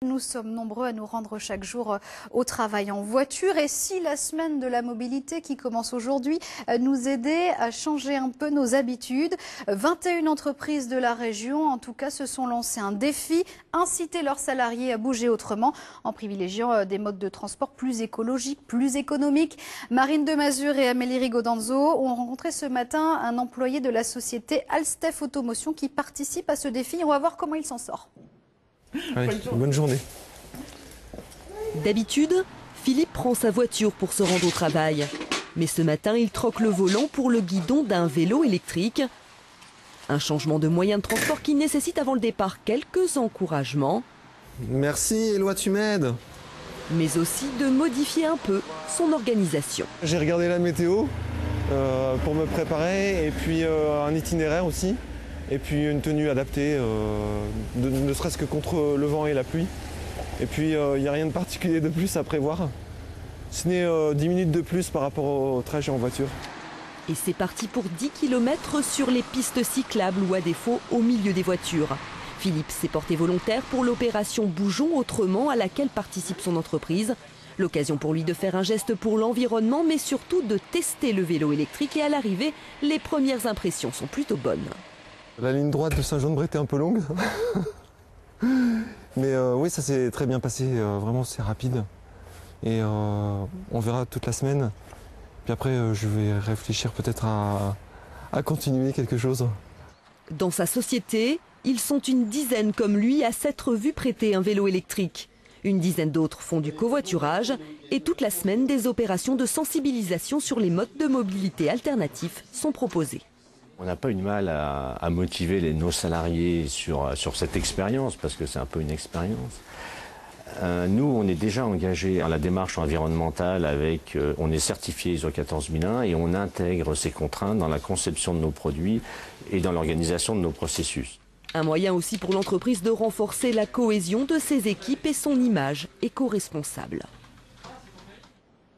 Nous sommes nombreux à nous rendre chaque jour au travail en voiture et si la semaine de la mobilité qui commence aujourd'hui nous aidait à changer un peu nos habitudes, 21 entreprises de la région en tout cas se sont lancées un défi, inciter leurs salariés à bouger autrement en privilégiant des modes de transport plus écologiques, plus économiques. Marine Demazure et Amélie Rigodanzo ont rencontré ce matin un employé de la société Alstef Automotion qui participe à ce défi. On va voir comment il s'en sort. Allez, bonne journée. D'habitude, Philippe prend sa voiture pour se rendre au travail. Mais ce matin, il troque le volant pour le guidon d'un vélo électrique. Un changement de moyen de transport qui nécessite avant le départ quelques encouragements. Merci Éloi, tu m'aides. Mais aussi de modifier un peu son organisation. J'ai regardé la météo pour me préparer et puis un itinéraire aussi. Et puis une tenue adaptée, ne serait-ce que contre le vent et la pluie. Et puis il n'y a rien de particulier de plus à prévoir. Ce n'est 10 minutes de plus par rapport au trajet en voiture. Et c'est parti pour 10 km sur les pistes cyclables ou à défaut au milieu des voitures. Philippe s'est porté volontaire pour l'opération Bougeons autrement à laquelle participe son entreprise. L'occasion pour lui de faire un geste pour l'environnement mais surtout de tester le vélo électrique et à l'arrivée, les premières impressions sont plutôt bonnes. La ligne droite de Saint-Jean-de-Bray était un peu longue. Mais oui, ça s'est très bien passé. Vraiment, c'est rapide. Et on verra toute la semaine. Puis après, je vais réfléchir peut-être à continuer quelque chose. Dans sa société, ils sont une dizaine comme lui à s'être vu prêter un vélo électrique. Une dizaine d'autres font du covoiturage. Et toute la semaine, des opérations de sensibilisation sur les modes de mobilité alternatifs sont proposées. On n'a pas eu de mal à motiver nos salariés sur cette expérience, parce que c'est un peu une expérience. Nous, on est déjà engagés dans la démarche environnementale avec, on est certifié ISO 14001 et on intègre ces contraintes dans la conception de nos produits et dans l'organisation de nos processus. Un moyen aussi pour l'entreprise de renforcer la cohésion de ses équipes et son image éco-responsable.